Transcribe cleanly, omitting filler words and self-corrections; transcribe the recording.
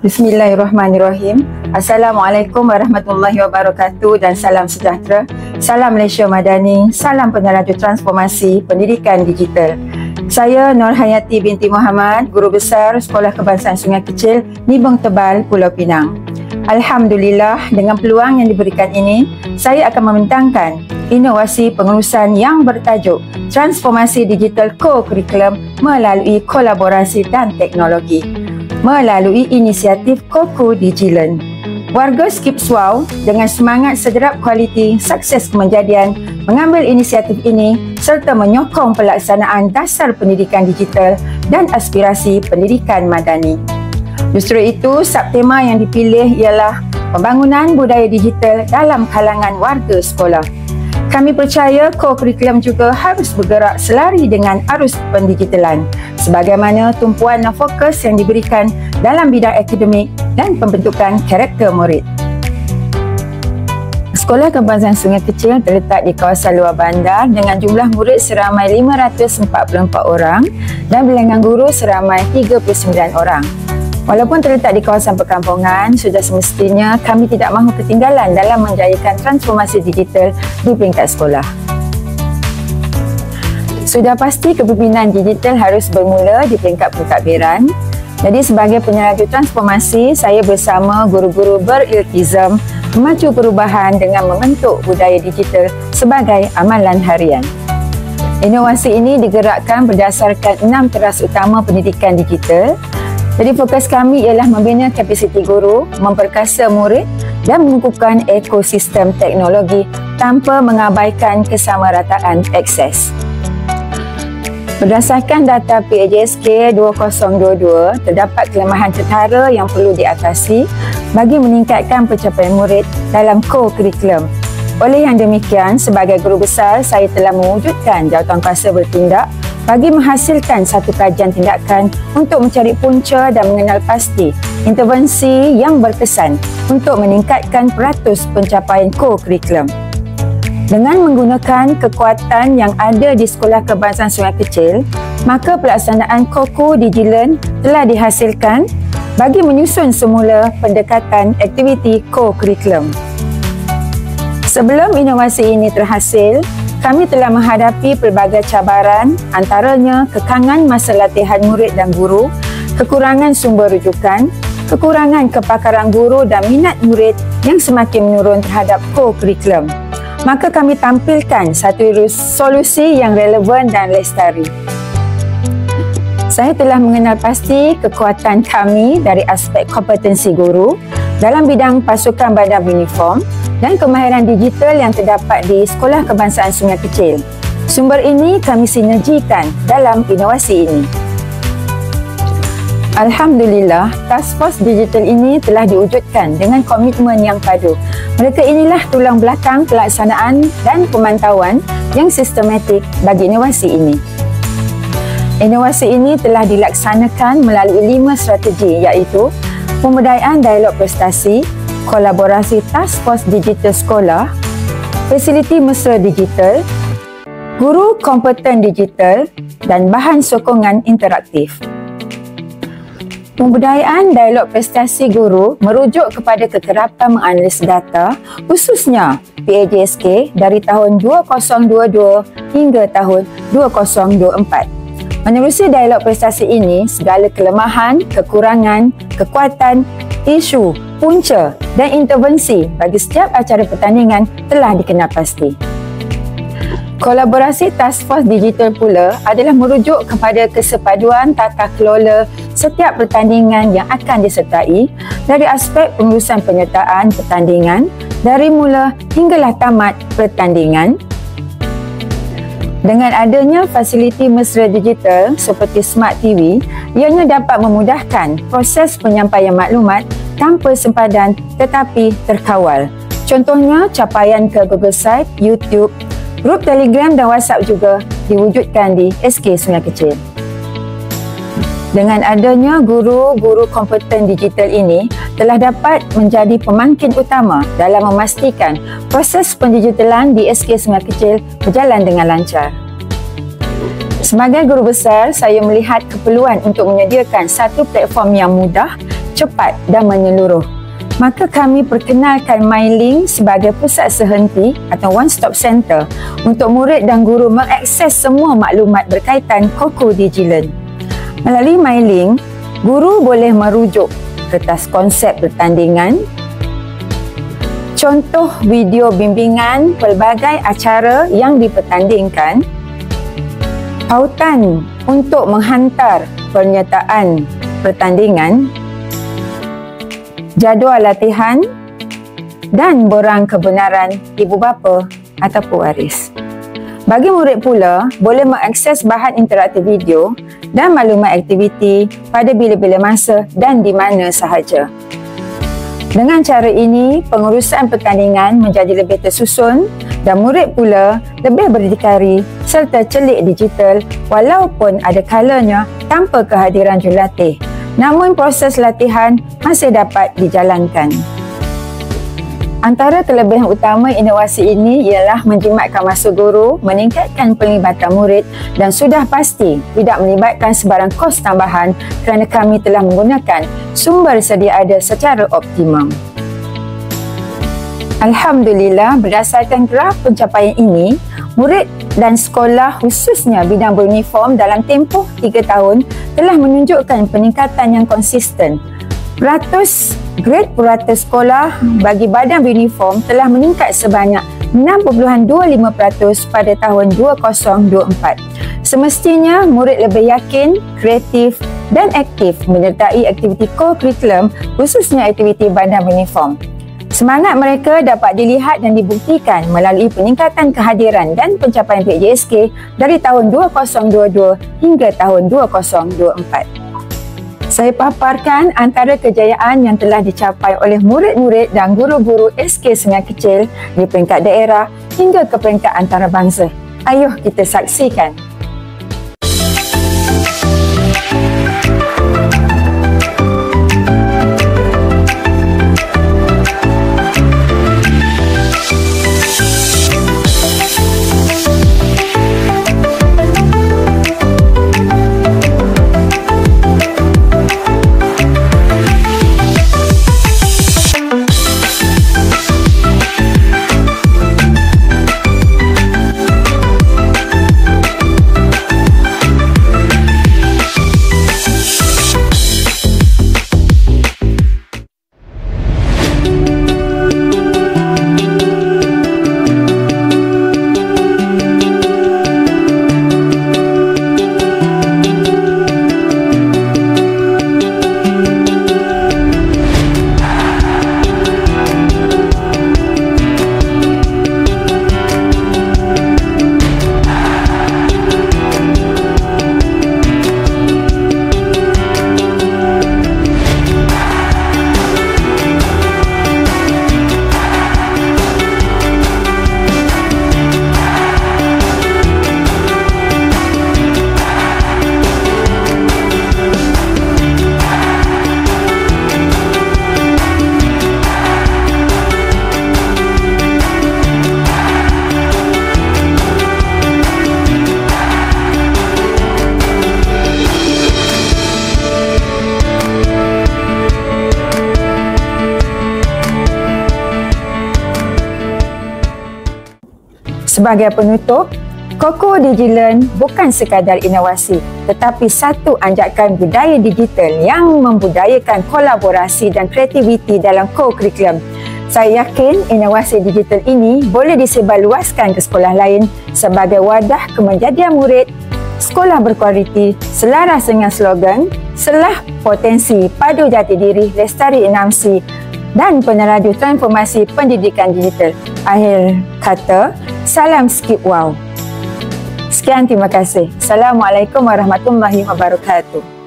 Bismillahirrahmanirrahim. Assalamualaikum warahmatullahi wabarakatuh dan salam sejahtera. Salam Malaysia Madani, salam peneraju transformasi pendidikan digital. Saya Nur Hayati binti Muhammad, Guru Besar Sekolah Kebangsaan Sungai Kecil, Nibong Tebal, Pulau Pinang. Alhamdulillah, dengan peluang yang diberikan ini, saya akan membentangkan inovasi pengurusan yang bertajuk Transformasi Digital Co-Curriculum melalui kolaborasi dan teknologi melalui inisiatif Koku Digilen. Warga Skip Swau dengan semangat sederap kualiti sukses kemejadian mengambil inisiatif ini serta menyokong pelaksanaan dasar pendidikan digital dan aspirasi pendidikan madani. Justru itu, subtema yang dipilih ialah pembangunan budaya digital dalam kalangan warga sekolah. Kami percaya co-curriculum juga harus bergerak selari dengan arus pendigitalan sebagaimana tumpuan dan fokus yang diberikan dalam bidang akademik dan pembentukan karakter murid. Sekolah Kebangsaan Sungai Kecil terletak di kawasan luar bandar dengan jumlah murid seramai 544 orang dan bilangan guru seramai 39 orang. Walaupun terletak di kawasan perkampungan, sudah semestinya kami tidak mahu ketinggalan dalam menjayakan transformasi digital di peringkat sekolah. Sudah pasti kepimpinan digital harus bermula di peringkat pentadbiran. Jadi sebagai penyelaju transformasi, saya bersama guru-guru beriltizam memacu perubahan dengan membentuk budaya digital sebagai amalan harian. Inovasi ini digerakkan berdasarkan 6 teras utama pendidikan digital. Jadi fokus kami ialah membina kapasiti guru, memperkasa murid dan mengukuhkan ekosistem teknologi tanpa mengabaikan kesamarataan akses. Berdasarkan data PAJSK 2022, terdapat kelemahan ketara yang perlu diatasi bagi meningkatkan pencapaian murid dalam co-curriculum. Oleh yang demikian, sebagai guru besar, saya telah mewujudkan jawatankuasa bertindak bagi menghasilkan satu kajian tindakan untuk mencari punca dan mengenal pasti intervensi yang berkesan untuk meningkatkan peratus pencapaian co-curriculum. Dengan menggunakan kekuatan yang ada di Sekolah Kebangsaan Sungai Kecil, maka pelaksanaan Koku Digilen telah dihasilkan bagi menyusun semula pendekatan aktiviti co-curriculum. Sebelum inovasi ini terhasil, kami telah menghadapi pelbagai cabaran, antaranya kekangan masa latihan murid dan guru, kekurangan sumber rujukan, kekurangan kepakaran guru dan minat murid yang semakin menurun terhadap co-curriculum. Maka kami tampilkan satu solusi yang relevan dan lestari. Saya telah mengenal pasti kekuatan kami dari aspek kompetensi guru dalam bidang pasukan badan uniform dan kemahiran digital yang terdapat di Sekolah Kebangsaan Sungai Kecil. Sumber ini kami sinergikan dalam inovasi ini. Alhamdulillah, Task Force Digital ini telah diwujudkan dengan komitmen yang padu. Mereka inilah tulang belakang pelaksanaan dan pemantauan yang sistematik bagi inovasi ini. Inovasi ini telah dilaksanakan melalui 5 strategi iaitu pemberdayaan dialog prestasi, kolaborasi Task Force Digital Sekolah, fasiliti mesra digital, guru kompeten digital dan bahan sokongan interaktif. Pemberdayaan dialog prestasi guru merujuk kepada kekerapan menganalisis data khususnya PAJSK dari tahun 2022 hingga tahun 2024. Menerusi dialog prestasi ini, segala kelemahan, kekurangan, kekuatan, isu, punca dan intervensi bagi setiap acara pertandingan telah dikenal pasti. Kolaborasi Task Force Digital pula adalah merujuk kepada kesepaduan tata kelola setiap pertandingan yang akan disertai dari aspek pengurusan penyertaan pertandingan dari mula hinggalah tamat pertandingan. Dengan adanya fasiliti mesra digital seperti Smart TV, ianya dapat memudahkan proses penyampaian maklumat tanpa sempadan tetapi terkawal. Contohnya, capaian ke Google Site, YouTube, grup Telegram dan WhatsApp juga diwujudkan di SK Sungai Kecil. Dengan adanya guru-guru kompeten digital ini telah dapat menjadi pemangkin utama dalam memastikan proses pendigitalan di SK Sungai Kecil berjalan dengan lancar. Sebagai guru besar, saya melihat keperluan untuk menyediakan satu platform yang mudah cepat dan menyeluruh. Maka kami perkenalkan MyLink sebagai pusat sehenti atau one stop center untuk murid dan guru mengakses semua maklumat berkaitan Koko DigiLearn. Melalui MyLink, guru boleh merujuk kertas konsep pertandingan, contoh video bimbingan pelbagai acara yang dipertandingkan, pautan untuk menghantar pernyataan pertandingan, jadual latihan dan borang kebenaran ibu bapa ataupun waris. Bagi murid pula, boleh mengakses bahan interaktif video dan maklumat aktiviti pada bila-bila masa dan di mana sahaja. Dengan cara ini, pengurusan pertandingan menjadi lebih tersusun dan murid pula lebih berdikari serta celik digital walaupun ada kalanya tanpa kehadiran jurulatih. Namun proses latihan masih dapat dijalankan. Antara kelebihan utama inovasi ini ialah menjimatkan masa guru, meningkatkan pelibatan murid dan sudah pasti tidak melibatkan sebarang kos tambahan kerana kami telah menggunakan sumber sedia ada secara optimum. Alhamdulillah, berdasarkan graf pencapaian ini, murid dan sekolah khususnya bidang beruniform dalam tempoh 3 tahun telah menunjukkan peningkatan yang konsisten. Grade purata sekolah bagi badan beruniform telah meningkat sebanyak 6.25% pada tahun 2024. Semestinya murid lebih yakin, kreatif dan aktif menyertai aktiviti co-curriculum khususnya aktiviti badan beruniform. Semangat mereka dapat dilihat dan dibuktikan melalui peningkatan kehadiran dan pencapaian PJSK dari tahun 2022 hingga tahun 2024. Saya paparkan antara kejayaan yang telah dicapai oleh murid-murid dan guru-guru SK Sungai Kecil di peringkat daerah hingga ke peringkat antarabangsa. Ayuh kita saksikan. Sebagai penutup, Koko DigiLearn bukan sekadar inovasi tetapi satu anjakan budaya digital yang membudayakan kolaborasi dan kreativiti dalam co-curriculum. Saya yakin inovasi digital ini boleh disebarluaskan ke sekolah lain sebagai wadah kemenjadian murid sekolah berkualiti selaras dengan slogan Selah Potensi Padu Jati Diri Lestari Inamsi dan peneraju transformasi pendidikan digital. Akhir kata, salam skip wow. Sekian, terima kasih. Assalamualaikum warahmatullahi wabarakatuh.